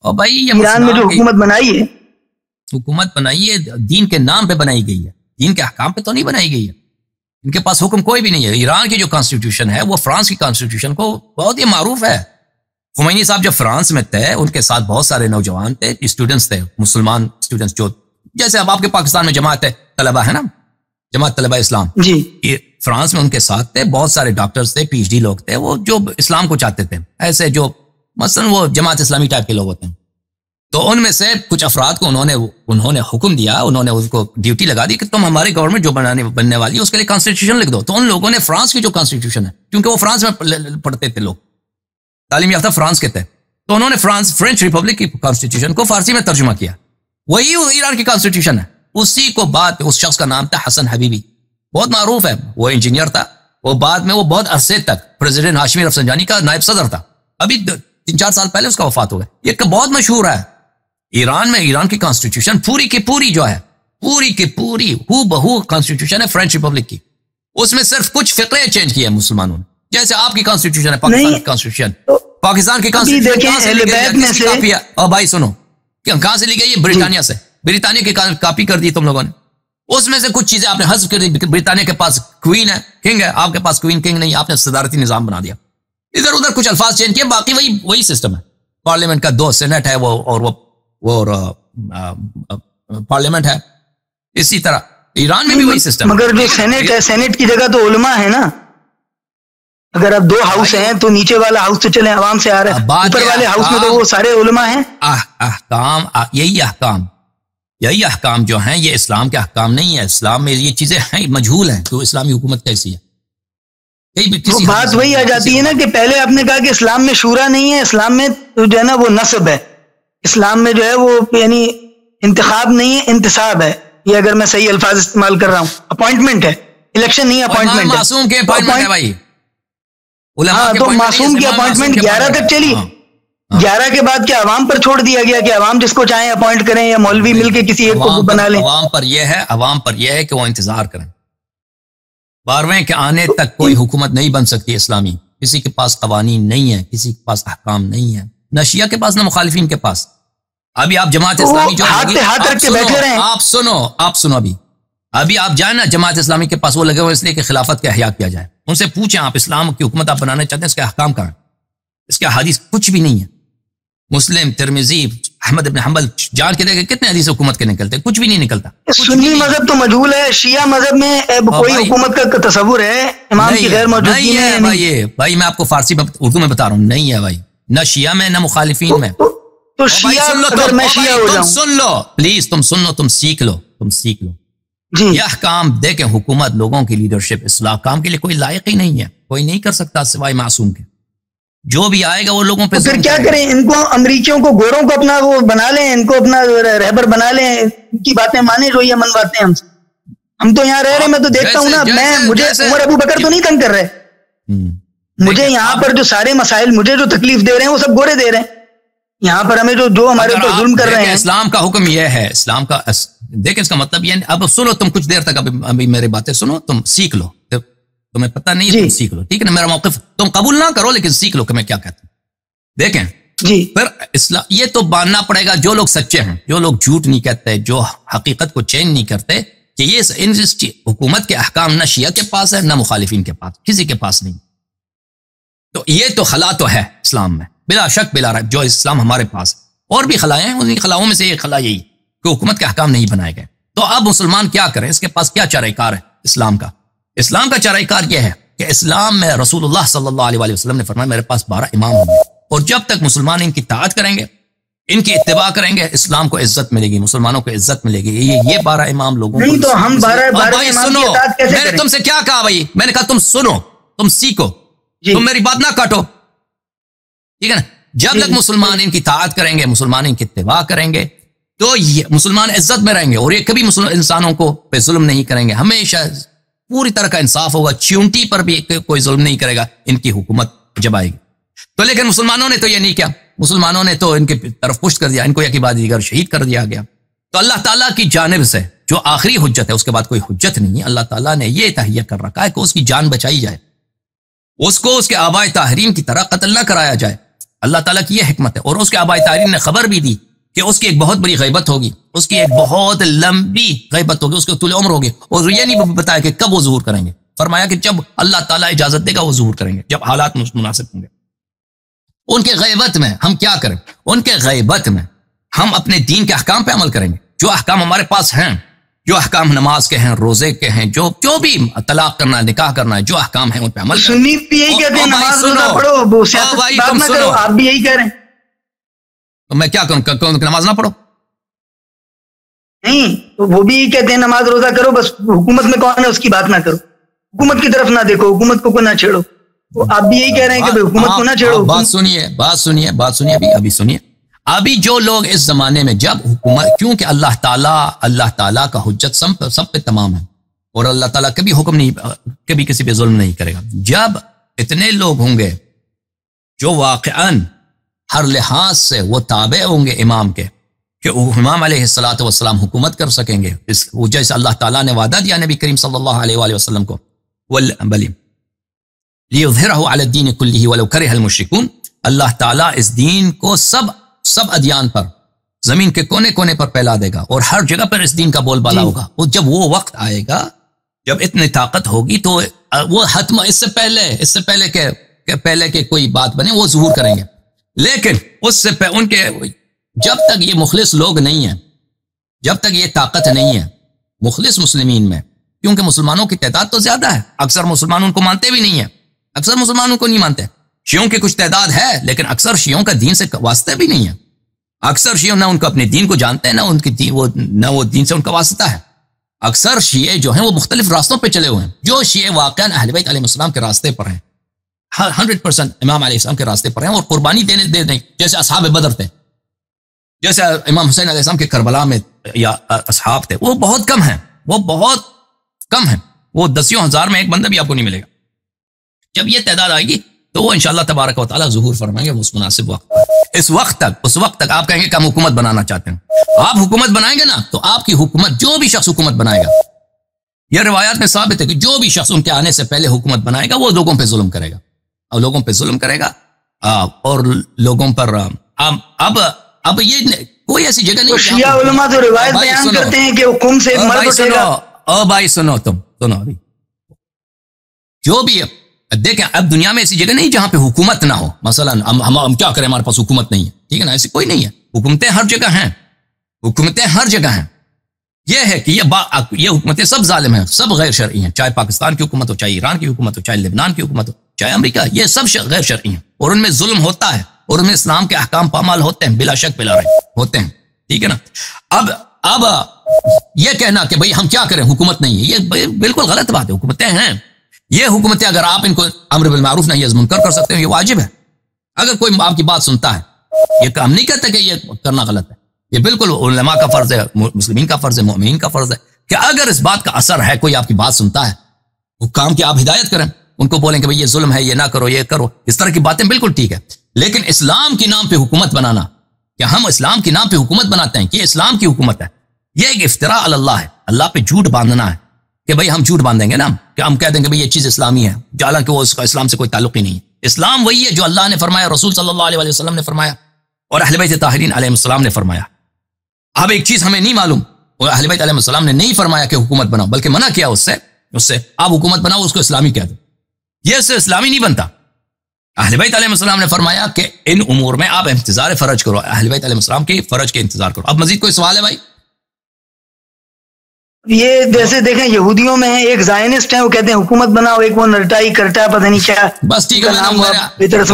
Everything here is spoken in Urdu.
اور بھائی یہ ایران میں جو حکومت بنائی ہے دین کے نام پہ بنائی گئی ہے، دین کے احکام پہ تو نہیں بنائی گئی ہے. ان کے پاس حکم کوئی بھی نہیں ہے. ایران کی جو کانسٹیٹیوشن ہے وہ فرانس کی کانسٹیٹیوشن کو بہت ہی معروف ہے. خمینی صاحب جب فرانس میں تھے ان کے ساتھ بہت سارے نوجوان تھے، اسٹوڈنٹس تھے، مسلمان اسٹوڈنٹس، جو جیسے اب آپ کے پاکستان میں جماعت طلبہ ہے نا، جماعت طلبہ اسلام، جی فرانس میں ان کے ساتھ تھے بہت سارے ڈاکٹرز تھے، پی ایچ ڈی لوگ تھے، وہ جو اسلام کو چاہتے تھے، ایسے جو مثلا وہ جماعت اسلامی ٹائپ کے لوگ ہوتے ہیں. تو ان میں سے کچھ افراد کو انہوں نے حکم دیا، انہوں نے اس کو ڈیوٹی لگا دی کہ تم ہماری گورنمنٹ جو بننے والی ہے اس کے لیے کانسٹیٹیوشن لکھ دو. تو ان لوگوں نے فرانس کی جو کانسٹیٹیوشن ہے، کیونکہ وہ فرانس میں پڑھتے تھے، لوگ تعلیم یافتہ فرانس کے تھے، تو انہوں نے فرینچ ریپبلک کی کانسٹیٹیوشن کو فارسی میں ترجمہ کیا. وہی ایران کی کانسٹیٹیوشن ہے. اسی کو بعد اس شخص کا نام تھا حسن حبیبی، بہت معروف ہے، وہ انجینئر تھا. وہ بعد میں وہ بہت عرصے تک پریزیڈنٹ ہاشمی رفسنجانی کا نائب صدر تھا. ابھی 3-4 سال پہلے اس کا وفات ہو گیا. یہ بہت مشہور ہے. ایران میں ایران کی کانسٹیٹیوشن پوری کی پوری جو ہے، پوری کی پوری ہو بہو کانسٹیٹیوشن ہے فرینچ ریپبلک کی. اس میں صرف کچھ فقرے چینج کیے ہیں مسلمانوں نے، جیسے آپ کی کانسٹیٹیوشن ہے، پاکستان کی کانسٹیٹیوشن، پاکستان کی کانسٹیٹیوشن. اور بھائی سنو، کہاں سے لی گئی؟ برطانیہ سے. برطانیہ کی کاپی کر دی تم لوگوں نے. اس میں سے کچھ چیزیں آپ نے حذف کر دی. برطانیہ کے پاس کوئین ہے، کنگ ہے، آپ کے پاس کوئین کنگ نہیں، آپ نے صدارتی نظام بنا دیا. ادھر ادھر کچھ الفاظ چینج کیے، باقی وہی سسٹم ہے. پارلیمنٹ کا 2 سینٹ ہے وہ پارلیمنٹ ہے. اسی طرح ایران میں بھی وہی سسٹم. مگر جو سینٹ ہے، سینٹ کی جگہ تو علماء ہے نا. اگر اب 2 ہاؤس ہیں تو نیچے والا ہاؤس تو چلے عوام سے آ رہا ہے، اوپر والے ہاؤس میں تو وہ سارے علماء ہیں. یہی احکام جو ہیں یہ اسلام کے احکام نہیں ہے. اسلام میں یہ چیزیں ہیں، مجہول ہیں تو اسلامی حکومت کیسی ہے. وہ بات وہی آ جاتی ہے نا کہ پہلے آپ نے کہا کہ اسلام میں شورا نہیں ہے، اسلام میں جو ہے نا وہ نصب ہے، اسلام میں جو ہے وہ یعنی انتخاب نہیں ہے، انتصاب ہے. یہ اگر میں صحیح الفاظ استعمال کر رہا ہوں، اپوائنٹمنٹ ہے، الیکشن نہیں اپوائنٹمنٹ ہے. معصوم کے اپوائنٹمنٹ ہے بھائی. ہاں تو معصوم کی اپوائنٹمنٹ 11 تک چلی. 11 کے بعد کیا عوام پر چھوڑ دیا گیا کہ عوام جس کو چاہیں اپوائنٹ کریں یا مولوی مل کے کسی ایک کو بنا لیں؟ عوام پر یہ ہے کہ وہ انتظار کریں. 12ویں کے آنے تک کوئی حکومت نہیں بن سکتی اسلامی. کسی کے پاس قوانین نہیں ہے، کسی کے پاس احکام نہیں ہے، نہ شیعہ کے پاس نہ مخالفین کے پاس. ابھی آپ جماعت اسلامی جو ہاتھ رکھ کے بیٹھے رہے ہیں. آپ سنو ابھی آپ جائیں نا جماعت اسلامی کے پاس، وہ لگے ہوئے اس لیے کہ خلافت کا احیاء کیا جائے. ان سے پوچھیں آپ اسلام کی حکومت آپ بنانا چاہتے ہیں، اس کے احکام کہاں ہیں؟ اس کے حدیث کچھ بھی نہیں ہے. مسلم، ترمذی، احمد ابن حنبل جان کے دیکھیں کتنے حدیث حکومت کے نکلتے، کچھ بھی نہیں نکلتا. سنی مذہب تو مجہول ہے، شیعہ مذہب میں کوئی حکومت کا تصور ہے امام کی غیر موجودگی میں؟ بھائی میں آپ کو فارسی میں اردو میں بتا رہا ہوں، نہیں ہے بھائی، نہ شیعہ میں نہ مخالفین میں. تو شیعہ اگر میں شیعہ ہو جاؤں، سن لو پلیز، تم سن لو، تم سیکھ لو جی. یہ احکام دیکھیں، حکومت، لوگوں کی لیڈرشپ، اصلاح کام کے لیے کوئی لائق ہی نہیں ہے، کوئی نہیں کر سکتا سوائے معصوم کے. جو بھی آئے گا وہ لوگوں پہ پھر کیا کریں؟ ان کو امریکیوں کو، گوروں کو اپنا وہ بنا لیں، ان کو اپنا رہبر بنا لیں، ان کی باتیں مانیں جو یہ منواتے ہیں ہم تو یہاں رہ رہے. میں تو دیکھتا ہوں نا، مجھے عمر ابو بکر تو نہیں تنگ کر رہے. مجھے یہاں پر جو سارے مسائل مجھے جو تکلیف دے رہے ہیں وہ سب گورے دے رہے ہیں. یہاں پر ہمیں جو ہمارے اوپر ظلم کر رہے ہیں. اسلام کا حکم یہ ہے، اسلام کا دیکھیں اس کا مطلب یہ. اب سنو تم کچھ دیر تک ابھی میری باتیں سنو، تم سیکھ لو. تمہیں پتہ نہیں ہے، تم سیکھ لو، ٹھیک ہے نا. میرا موقف تم قبول نہ کرو لیکن سیکھ لو کہ میں کیا کہتا ہوں. دیکھیں پھر اسلام یہ تو ماننا پڑے گا، جو لوگ سچے ہیں، جو لوگ جھوٹ نہیں کہتے، جو حقیقت کو چینج نہیں کرتے، کہ یہ حکومت کے احکام نہ شیعہ کے پاس ہے نہ مخالفین کے پاس، کسی کے پاس نہیں. تو یہ تو خلا تو ہے اسلام میں بلا شک بلا رائب. جو اسلام ہمارے پاس اور بھی خلائیں ہیں، ان خلاؤں میں سے ایک خلا یہی کہ حکومت کے احکام نہیں بنائے گئے. تو اب مسلمان کیا کریں؟ اس کے پاس کیا چارہ کار ہے اسلام کا؟ اسلام کا چارہ کار یہ ہے کہ اسلام میں رسول اللہ صلی اللہ علیہ وسلم نے فرمایا میرے پاس 12 امام ہوں گے، اور جب تک مسلمان ان کی اطاعت کریں گے، ان کی اتباع کریں گے، اسلام کو عزت ملے گی، مسلمانوں کو عزت ملے گی. یہ 12 امام لوگوں نہیں تو ہم 12 امام کی اطاعت کیسے کریں؟ میں نے تم سے کیا کہا بھائی؟ میں نے کہا تم سنو، تم سیکھو، تم میری بات نہ کاٹو، ٹھیک ہے نا. جب تک مسلمان ان کی اطاعت کریں گے، مسلمان ان کی اتباع کریں گے، تو یہ مسلمان عزت میں رہیں گے، اور یہ کبھی انسانوں کو پہ ظلم نہیں کریں گے. ہمیشہ پوری طرح کا انصاف ہوگا، چیونٹی پر بھی کوئی ظلم نہیں کرے گا ان کی حکومت جب آئے گی. تو لیکن مسلمانوں نے تو یہ نہیں کیا. مسلمانوں نے تو ان کی طرف پشت کر دیا، ان کو یکی بعد دیگر شہید کر دیا گیا. تو اللہ تعالیٰ کی جانب سے جو آخری حجت ہے، اس کے بعد کوئی حجت نہیں ہے. اللہ تعالیٰ نے یہ تہیہ کر رکھا ہے کہ اس کی جان بچائی جائے، اس کو اس کے آباء طاہرین کی طرح قتل نہ کرایا جائے. اللہ تعالیٰ کی یہ حکمت ہے. اور اس کے آبائی تارین نے خبر بھی دی کہ اس کی ایک بہت بڑی غیبت ہوگی, اس کی ایک بہت لمبی غیبت ہوگی, اس کے طول عمر ہوگی, اور یہ نہیں بتایا کہ کب وہ ظہور کریں گے. فرمایا کہ جب اللہ تعالیٰ اجازت دے گا وہ ظہور کریں گے, جب حالات مناسب ہوں گے. ان کے غیبت میں ہم کیا کریں؟ ان کے غیبت میں ہم اپنے دین کے احکام پہ عمل کریں گے. جو احکام ہمارے پاس ہیں, جو احکام نماز کے ہیں, روزے کے ہیں, جو بھی طلاق کرنا ہے, نکاح کرنا ہے, جو احکام ہیں ان پہ عمل کریں. سنی بھی یہی کہتے ہیں نماز روزہ پڑھو, سیاست بات نہ کرو, آپ بھی یہی کہہ رہے ہیں. تو میں کیا کروں, نماز نہ پڑھو؟ نہیں, تو وہ بھی کہتے ہیں نماز روزہ کرو, بس حکومت میں کون ہے اس کی بات نہ کرو, حکومت کی طرف نہ دیکھو, حکومت کو نہ چھیڑو. آپ بھی یہی کہہ رہے ہیں کہ حکومت کو نہ چھیڑو. بات سنیے ابھی سنیے. ابھی جو لوگ اس زمانے میں جب حکومت, کیونکہ اللہ تعالیٰ کا حجت سب پہ تمام ہے, اور اللہ تعالیٰ کبھی حکم نہیں, کبھی کسی پہ ظلم نہیں کرے گا. جب اتنے لوگ ہوں گے جو واقعاً ہر لحاظ سے وہ تابع ہوں گے امام کے, کہ امام علیہ الصلوۃ والسلام حکومت کر سکیں گے, جیسے اللہ تعالیٰ نے وعدہ دیا نبی کریم صلی اللہ علیہ وآلہ وسلم کو, لِيُظْهِرَهُ عَلَى الدِّينِ كُلِّهِ وَلَوْ كَرِهَ الْمُشْرِكُونَ. اللہ تعالیٰ اس دین کو سب ادیان پر, زمین کے کونے کونے پر پھیلا دے گا, اور ہر جگہ پر اس دین کا بول بالا ہوگا. اور جب وہ وقت آئے گا, جب اتنی طاقت ہوگی, تو وہ حتم اس سے پہلے کہ کوئی بات بنے وہ ظہور کریں گے. لیکن اس سے ان کے جب تک یہ مخلص لوگ نہیں ہیں, جب تک یہ طاقت نہیں ہے مخلص مسلمین میں, کیونکہ مسلمانوں کی تعداد تو زیادہ ہے, اکثر مسلمان ان کو مانتے بھی نہیں ہیں, اکثر مسلمانوں کو نہیں مانتے. شیعوں کی کچھ تعداد ہے, لیکن اکثر شیعوں کا دین سے واسطہ بھی نہیں ہے. اکثر شیعوں نہ ان کو اپنے دین کو جانتے ہیں, نہ وہ دین سے ان کا واسطہ ہے. اکثر شیعہ جو ہیں وہ مختلف راستوں پہ چلے ہوئے ہیں. جو شیعہ واقعاً اہل بیت علیہ السلام کے راستے پر ہیں, 100% امام علیہ السلام کے راستے پر ہیں, اور قربانی دے دیں, جیسے اصحاب بدر تھے, جیسے امام حسین علیہ السلام کے کربلا میں یا اصحاب تھے, وہ بہت کم ہیں, وہ دسیوں ہزار میں ایک بندہ بھی آپ کو نہیں ملے گا. جب یہ تعداد آئے گی تو وہ انشاءاللہ تبارک و تعالیٰ ظہور فرمائیں گے اس مناسب وقت پر. اس وقت تک آپ کہیں گے کہ ہم حکومت بنانا چاہتے ہیں. آپ حکومت بنائیں گے نا, تو آپ کی حکومت, جو بھی شخص حکومت بنائے گا, یہ روایات میں ثابت ہے کہ جو بھی شخص ان کے آنے سے پہلے حکومت بنائے گا وہ لوگوں پہ ظلم کرے گا, اور لوگوں پر اب یہ کوئی ایسی جگہ نہیں. شیعہ علماء تو روایت بیان کرتے ہیں کہ حکم سے مرد اٹھے گا. بھائی سنو ابھی, جو بھی دیکھیں, اب دنیا میں ایسی جگہ نہیں جہاں پہ حکومت نہ ہو. مثلا ہم کیا کریں, ہمارے پاس حکومت نہیں ہے, ٹھیک ہے نا, ایسی کوئی نہیں ہے. حکومتیں ہر جگہ ہیں. یہ ہے کہ یہ حکومتیں سب ظالم ہیں, سب غیر شرعی ہیں, چاہے پاکستان کی حکومت ہو, چاہے ایران کی حکومت ہو, چاہے لبنان کی حکومت ہو, چاہے امریکہ, یہ سب غیر شرعی ہیں, اور ان میں ظلم ہوتا ہے, اور ان میں اسلام کے احکام پامال ہوتے ہیں, بلا شک بلا رہے ہوتے ہیں, ٹھیک ہے نا. اب یہ کہنا کہ بھئی ہم کیا کریں, حکومت نہیں ہے, یہ بالکل غلط بات ہے. حکومتیں ہیں, یہ حکومتیں اگر آپ ان کو امر بالمعروف نہی عن المنکر کر سکتے ہیں, یہ واجب ہے. اگر کوئی آپ کی بات سنتا ہے, یہ کام نہیں کرتا کہ یہ کرنا غلط ہے, یہ بالکل علماء کا فرض ہے, مسلمین کا فرض ہے, مومنین کا فرض ہے کہ اگر اس بات کا اثر ہے, کوئی آپ کی بات سنتا ہے, حکام کی آپ ہدایت کریں, ان کو بولیں کہ بھئی یہ ظلم ہے, یہ نہ کرو, یہ کرو. اس طرح کی باتیں بالکل ٹھیک ہے. لیکن اسلام کے نام پہ حکومت بنانا, کہ ہم اسلام کے نام پہ حکومت بناتے ہیں کہ اسلام کی حکومت ہے, یہ ایک افتراء علی اللہ ہے, اللہ پہ جھوٹ باندھنا ہے. کہ بھئی ہم جھوٹ باندھیں گے نا, کہ ہم کہہ دیں گے بھئی یہ چیز اسلامی ہے, حالانکہ وہ اس کا اسلام سے کوئی تعلق ہی نہیں ہے. اسلام وہی ہے جو اللہ نے فرمایا, رسول صلی اللہ علیہ وسلم نے فرمایا, اور اہل بیت طاہرین علیہ السلام نے فرمایا. اب ایک چیز ہمیں نہیں معلوم, اور اہل بیت علیہ السلام نے نہیں فرمایا کہ حکومت بناؤ, بلکہ منع کیا اس سے آپ حکومت بناؤ, اس کو اسلامی کہہ دو. یہ اس سے اسلامی نہیں بنتا. اہل بیت علیہ السلام نے فرمایا کہ ان امور میں آپ انتظار فرج کرو, اہل بیت علیہ السلام کے فرج کے انتظار کرو. اب مزید کوئی سوال ہے بھائی؟ یہ جیسے دیکھیں یہودیوں میں ایک زائنسٹ ہیں, وہ کہتے ہیں حکومت بناؤ, ایک وہ نرٹائی کرٹا پتہ نہیں کیا, بس ٹھیک ہے.